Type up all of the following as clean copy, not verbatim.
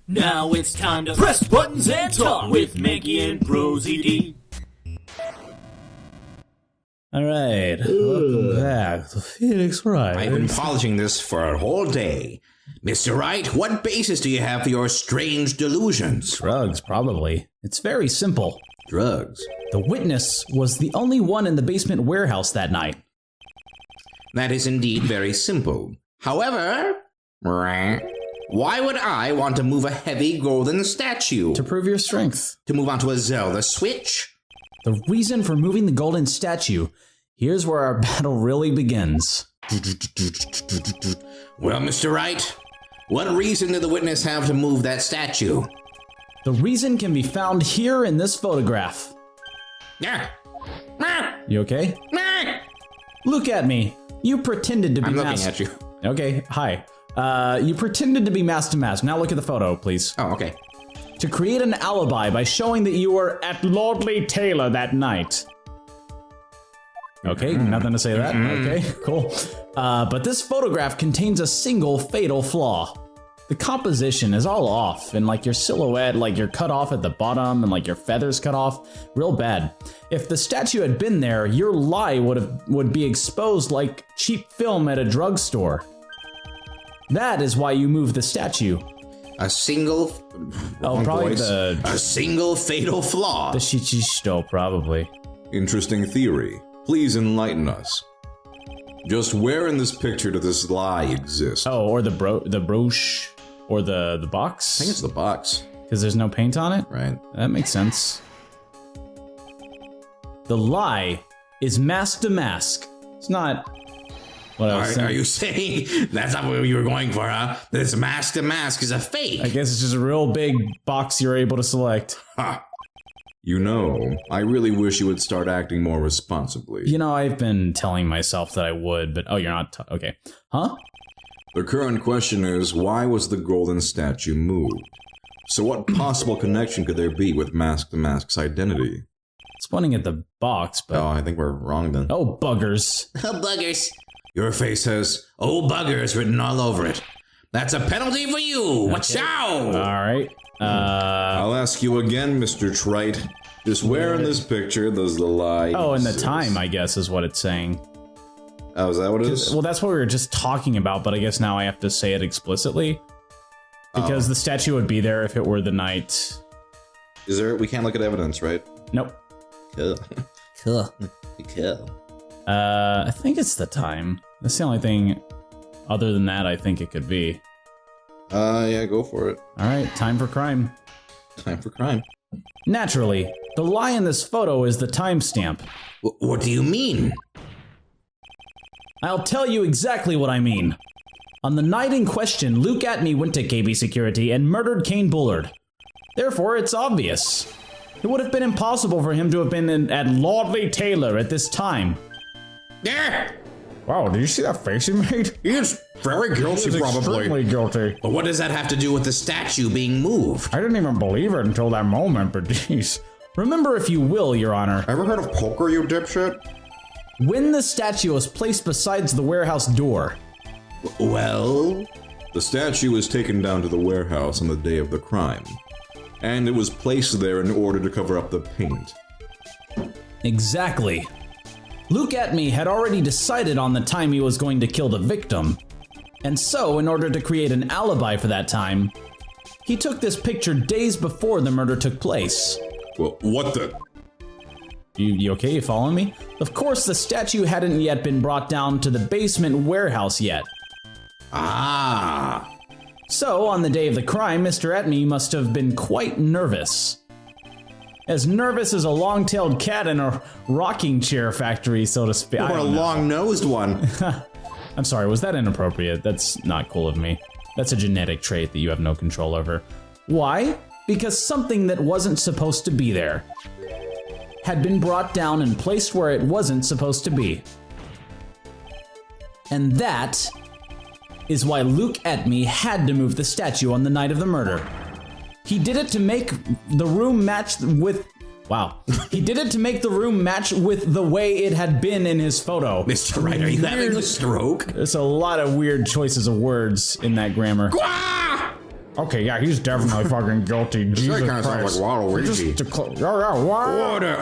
Now it's time to press buttons and talk with Manky and ProZD. Alright, welcome back to Phoenix Wright. I've been polishing this for a whole day. Mr. Wright, what basis do you have for your strange delusions? Drugs, probably. It's very simple. Drugs? The witness was the only one in the basement warehouse that night. That is indeed very simple. However, why would I want to move a heavy golden statue? To prove your strength. To move onto a Zelda Switch? The reason for moving the golden statue, here's where our battle really begins. Well, Mr. Wright, what reason did the witness have to move that statue? The reason can be found here in this photograph. You okay? Look at me. You pretended to be I'm looking at you. Okay, hi. You pretended to be mask to mask. Now look at the photo, please. Oh, okay. To create an alibi by showing that you were at Lordly Taylor that night. Okay, nothing to say to that. Okay, cool. But this photograph contains a single fatal flaw. The composition is all off, and like your silhouette, like you're cut off at the bottom, and like your feathers cut off, real bad. If the statue had been there, your lie would be exposed like cheap film at a drugstore. That is why you moved the statue. A single... a single fatal flaw. The Shichisto, probably. Interesting theory. Please enlighten us. Just where in this picture does this lie exist? Oh, or the brooch, or the box? I think it's the box. Because there's no paint on it? Right. That makes sense. The lie is mask to mask. It's not... What I was saying. Are you saying that's not what you were going for, huh? This mask to mask is a fake. I guess it's just a real big box you're able to select. Huh. You know, I really wish you would start acting more responsibly. You know, I've been telling myself that I would, but oh, you're not. Okay. Huh? The current question is, why was the golden statue moved? So what possible connection could there be with Mask to Mask's identity? It's pointing at the box, but... Oh, I think we're wrong then. Oh, buggers. Oh, buggers. Your face has, "Oh, buggers," written all over it. That's a penalty for you. Watch out! All right. I'll ask you again, Mr. Trite. Just where in this picture does the lie and the exist? time, I guess, is what it's saying. Oh, is that what it is? Well, that's what we were just talking about, but I guess now I have to say it explicitly. Because the statue would be there if it were the night. Is there? We can't look at evidence, right? Nope. Cool. Cool. Cool. I think it's the time. That's the only thing other than that I think it could be. Yeah, go for it. All right, time for crime. Time for crime. Naturally, the lie in this photo is the timestamp. What do you mean? I'll tell you exactly what I mean. On the night in question, Luke Atney went to KB Security and murdered Kane Bullard. Therefore, it's obvious. It would have been impossible for him to have been at Lordly Taylor at this time. Yeah. Wow, did you see that face he made? He is very guilty, Extremely guilty. But what does that have to do with the statue being moved? I didn't even believe it until that moment, but geez. Remember, if you will, Your Honor. Ever heard of poker, you dipshit? When the statue was placed beside the warehouse door. Well? The statue was taken down to the warehouse on the day of the crime. And it was placed there in order to cover up the paint. Exactly. Luke Atney had already decided on the time he was going to kill the victim. And so, in order to create an alibi for that time, he took this picture days before the murder took place. Well, what the? You okay? You following me? Of course, the statue hadn't yet been brought down to the basement warehouse yet. Ah. So, on the day of the crime, Mr. Atney must have been quite nervous. As nervous as a long-tailed cat in a rocking chair factory, so to speak. Or a long-nosed one. I'm sorry, was that inappropriate? That's not cool of me. That's a genetic trait that you have no control over. Why? Because something that wasn't supposed to be there had been brought down and placed where it wasn't supposed to be. And that is why Luke Atney had to move the statue on the night of the murder. He did it to make the room match with... Wow. He did it to make the room match with the way it had been in his photo. Mr. Wright, are you having a stroke? There's a lot of weird choices of words in that grammar. Gah! Okay, yeah, he's definitely fucking guilty. Jesus That kind of sounds like Waluigi.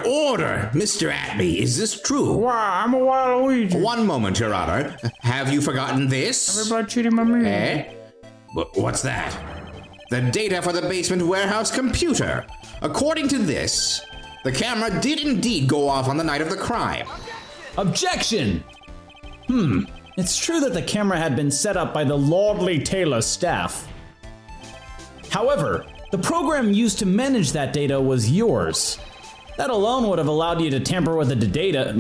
Order! Mr. Atby, is this true? Wow, I'm a Waluigi. One moment, Your Honor. Have you forgotten this? Everybody cheating my me. Eh? What's that? The data for the basement warehouse computer. According to this, the camera did indeed go off on the night of the crime. Objection! It's true that the camera had been set up by the Lordly Taylor staff. However, the program used to manage that data was yours. That alone would have allowed you to tamper with the data.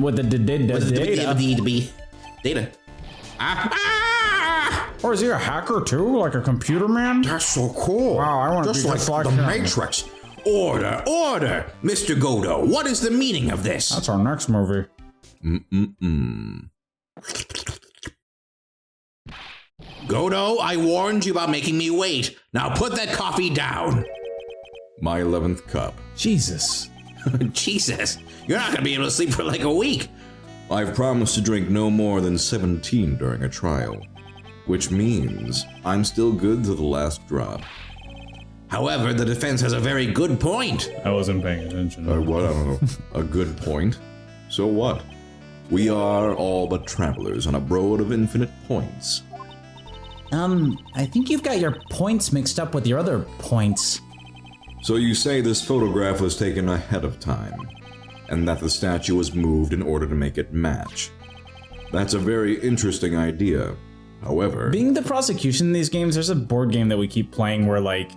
Data. Or is he a hacker too, like a computer man? That's so cool. Wow, I want to be just like the him. Matrix. Order! Mr. Godo, what is the meaning of this? That's our next movie. Godo, I warned you about making me wait. Now put that coffee down. My 11th cup. Jesus. Jesus, you're not gonna be able to sleep for like a week. I've promised to drink no more than 17 during a trial, which means I'm still good to the last drop. However, the defense has a very good point. I wasn't paying attention. What? I don't know. A good point. So what? We are all but travelers on a road of infinite points. I think you've got your points mixed up with your other points. So you say this photograph was taken ahead of time, and that the statue was moved in order to make it match. That's a very interesting idea. However, Being the prosecution in these games, there's a board game that we keep playing where, like,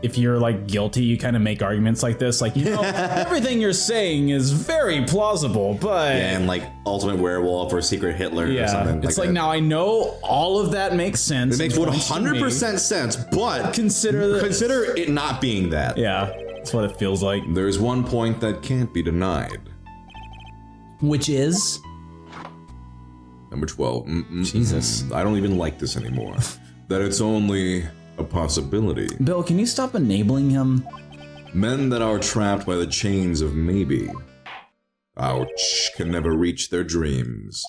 if you're, like, guilty, you kind of make arguments like this. Like, you know, everything you're saying is very plausible, but... yeah, and like Ultimate Werewolf or Secret Hitler or something it's like like, that. now I know all of that makes sense. It makes 100% sense, but consider it not being that. Yeah, that's what it feels like. There's one point that can't be denied. Which is? Number 12. Jesus. I don't even like this anymore. That it's only a possibility. Bill, can you stop enabling him? Men that are trapped by the chains of maybe, ouch, can never reach their dreams.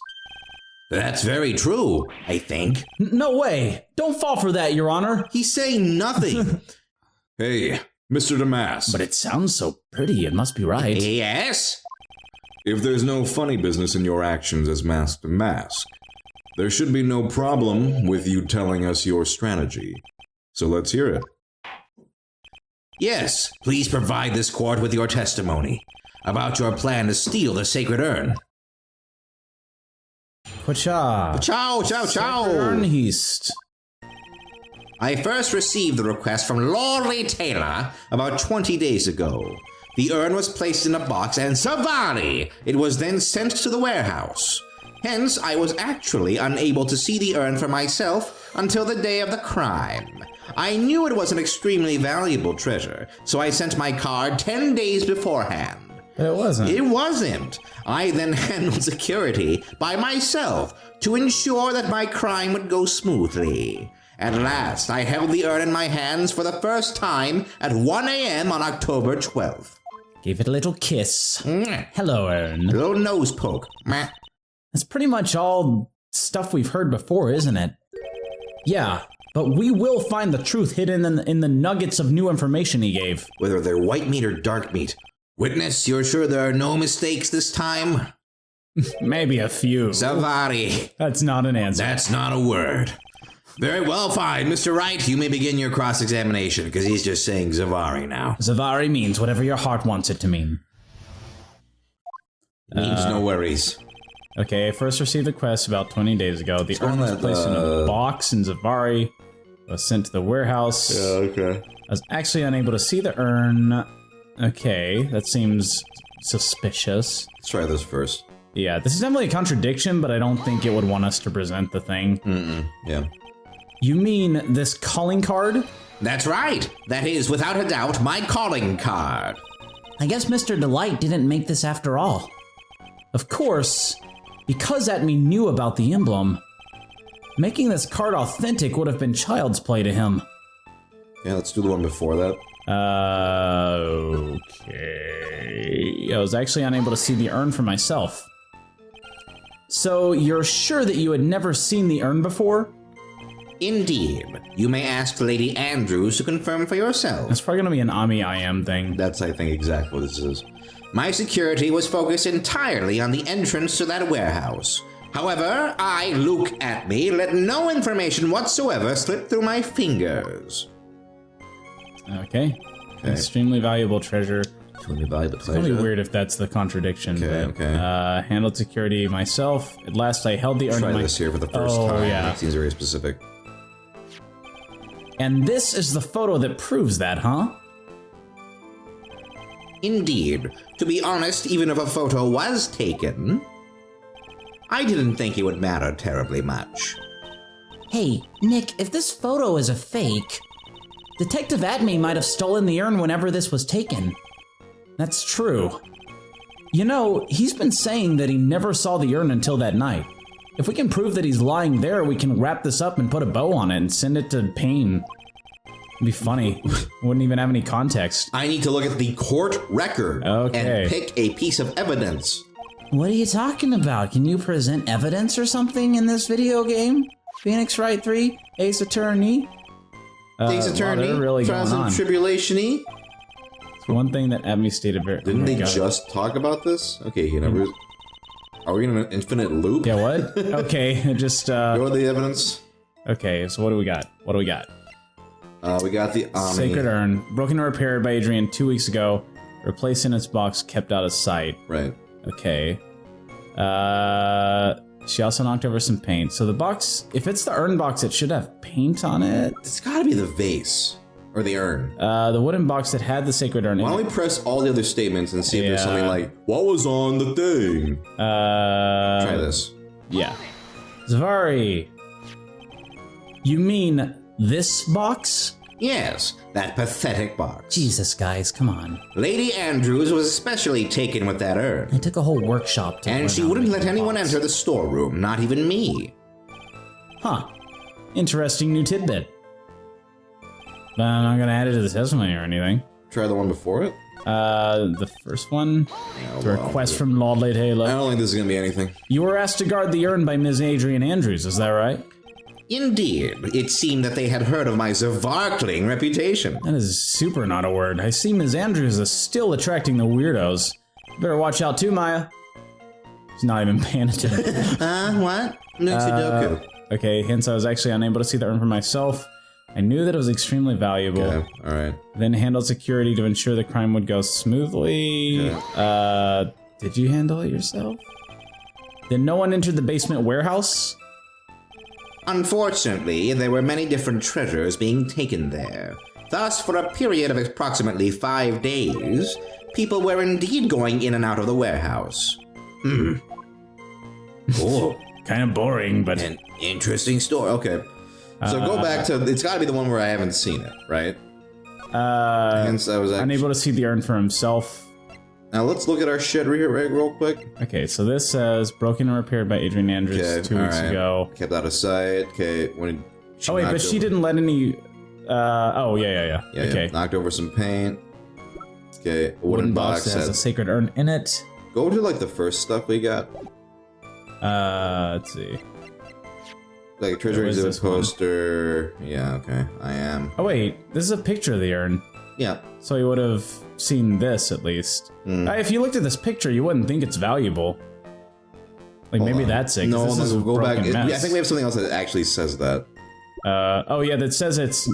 That's very true, I think. No way! Don't fall for that, Your Honor! He's saying nothing. Hey, Mr. Damas. But it sounds so pretty, it must be right. Yes? If there's no funny business in your actions as Mask to Mask, there should be no problem with you telling us your strategy. So let's hear it. Yes, please provide this court with your testimony about your plan to steal the sacred urn. Pacha. Ciao, ciao, ciao! Heist. I first received the request from Lordly Taylor about 20 days ago. The urn was placed in a box and Savari! It was then sent to the warehouse. Hence, I was actually unable to see the urn for myself until the day of the crime. I knew it was an extremely valuable treasure, so I sent my card 10 days beforehand. But it wasn't. It wasn't. I then handled security by myself to ensure that my crime would go smoothly. At last, I held the urn in my hands for the first time at 1 a.m. on October 12th. Gave it a little kiss. Hello, urn. Little nose poke. Meh. That's pretty much all stuff we've heard before, isn't it? Yeah, but we will find the truth hidden in the nuggets of new information he gave. Whether they're white meat or dark meat. Witness, you're sure there are no mistakes this time? Maybe a few. Savari. That's not an answer. That's not a word. Very well, fine. Mr. Wright, you may begin your cross-examination, because he's just saying Zavari now. Zavari means whatever your heart wants it to mean. Means no worries. Okay, I first received the quest about 20 days ago. The urn was placed in a box in Zavari. Was sent to the warehouse. Yeah, okay. I was actually unable to see the urn. Okay, that seems suspicious. Let's try this first. Yeah, this is definitely a contradiction, but I don't think it would want us to present the thing. Yeah. You mean this calling card? That's right. That is, without a doubt, my calling card. I guess Mr. Delight didn't make this after all. Of course, because Atme knew about the emblem, making this card authentic would have been child's play to him. Yeah, let's do the one before that. Okay. I was actually unable to see the urn for myself. So you're sure that you had never seen the urn before? Indeed. You may ask Lady Andrews to confirm for yourself. It's probably gonna be an Ami I am thing. That's, I think, exactly what this is. My security was focused entirely on the entrance to that warehouse. However, I, Luke Atme, let no information whatsoever slip through my fingers. Okay. Extremely valuable treasure. Extremely valuable It's gonna be weird if that's the contradiction. Okay. Handled security myself. At last I held the urn Try in my... this here for the first time. Yeah. It seems very specific. And this is the photo that proves that, huh? Indeed. To be honest, even if a photo was taken, I didn't think it would matter terribly much. Hey, Nick, if this photo is a fake, Detective Atme might have stolen the urn whenever this was taken. That's true. You know, he's been saying that he never saw the urn until that night. If we can prove that he's lying there, we can wrap this up and put a bow on it and send it to Payne. It'd be funny. Wouldn't even have any context. I need to look at the court record and pick a piece of evidence. What are you talking about? Can you present evidence or something in this video game? Phoenix Wright 3, Ace Attorney? Ace Attorney, really Trials and Tribulation-y. One thing that Abby stated very... Didn't they just talk about this? Okay, you never... Are we in an infinite loop? Yeah, what? Okay, just... Go to the evidence. Okay, so what do we got? We got the Ami. Sacred Urn, broken and repaired by Adrian 2 weeks ago, replaced in its box, kept out of sight. Right. Okay. She also knocked over some paint. So the box, if it's the urn box, it should have paint on it. It's gotta be the vase. Or the urn. The wooden box that had the sacred urn in it. Why don't we press all the other statements and see if there's something like, what was on the thing? Try this. Yeah. Zavari. You mean this box? Yes, that pathetic box. Jesus, guys, come on. Lady Andrews was especially taken with that urn. I took a whole workshop to learn And she how to wouldn't make let the anyone box. enter the storeroom, not even me. Huh. Interesting new tidbit. But I'm not gonna add it to the testimony or anything. Try the one before it? The first one? Yeah, The request from Lordly I Taylor. don't think this is gonna be anything. You were asked to guard the urn by Ms. Adrian Andrews, is that right? Indeed, it seemed that they had heard of my Zavarkling reputation. That is super not a word. I see Ms. Andrews is still attracting the weirdos. Better watch out too, Maya. She's not even paying attention. What? No Sudoku. Okay, hence I was actually unable to see the urn for myself. I knew that it was extremely valuable. Okay, alright. Then handled security to ensure the crime would go smoothly. Okay. Did you handle it yourself? Then no one entered the basement warehouse? Unfortunately, there were many different treasures being taken there. Thus, for a period of approximately 5 days, people were indeed going in and out of the warehouse. Cool. Kind of boring, but... An interesting story. Okay. So go back to, it's gotta be the one where I haven't seen it, right? Hence I was unable to see the urn for himself. Now let's look at our shit real quick. Okay, so this says broken and repaired by Adrian Andrews 2 weeks ago. Kept out of sight. Okay, when she Oh wait, but she didn't let any... oh, yeah. Okay. Knocked over some paint. Okay, a wooden box that has a sacred urn in it. Go to like the first stuff we got. Let's see. Like a treasure was exhibit this one? poster. Yeah, okay. I am. Oh wait, this is a picture of the urn. Yeah. So you would have seen this at least. If you looked at this picture, you wouldn't think it's valuable. Like maybe that's it. 'cause No, this is a go back. broken mess. I think we have something else that actually says that. Oh yeah, that says it's...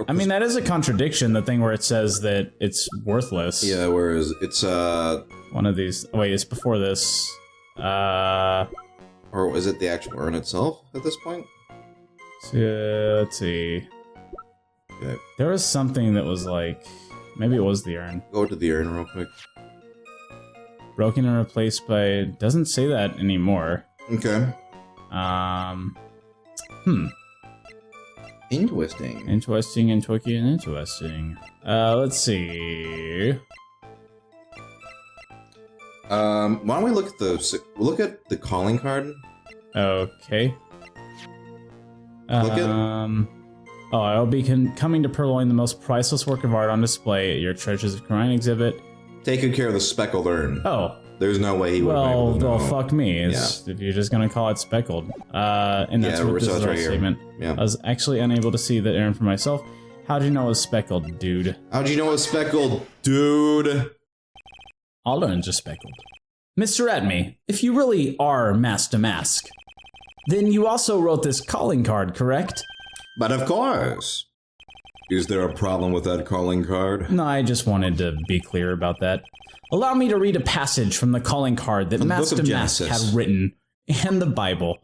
I mean, that is a contradiction, the thing where it says that it's worthless. Yeah, whereas it's One of these... Oh, wait, it's before this. or is it the actual urn itself at this point? Let's see. Okay. There was something that was like... Maybe it was the urn. Go to the urn real quick. Broken and replaced by... Doesn't say that anymore. Okay. Interesting. Interesting and tricky and interesting. Let's see. Why don't we look at the calling card? Okay. Look at- Oh, I'll be coming to purloin the most priceless work of art on display at your Treasures of Crime exhibit. Take good care of the speckled urn. Oh, There's no way he would have been able to know. Well, fuck me. If you're just gonna call it speckled. And that's what this is our statement. Yeah. I was actually unable to see the errand for myself. How'd you know it was speckled, dude? How'd you know it was speckled, dude? All urns are speckled. Mr. Atme, if you really are Master Mask, then you also wrote this calling card, correct? But of course. Is there a problem with that calling card? No, I just wanted to be clear about that. Allow me to read a passage from the calling card that Master Mask had written, and the Bible.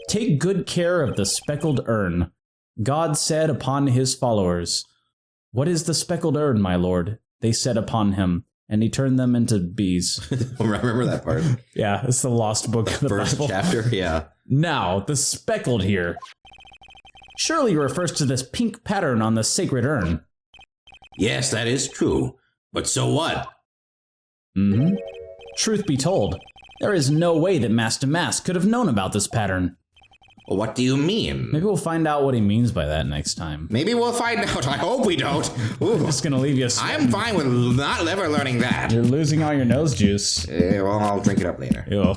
Take good care of the speckled urn. God said upon his followers, "What is the speckled urn, my lord?" They said upon him, and he turned them into bees. Remember that part? Yeah, it's the lost book of the First Bible. chapter, yeah. Now, the speckled here. Surely refers to this pink pattern on the sacred urn. Yes, that is true. But so what? Mm-hmm. Truth be told, there is no way that Master Mask could have known about this pattern. Well, what do you mean? Maybe we'll find out what he means by that next time. Maybe we'll find out. I hope we don't. Ooh. I'm just gonna leave you. I'm fine with not ever learning that. You're losing all your nose juice. Well, I'll drink it up later. Ew.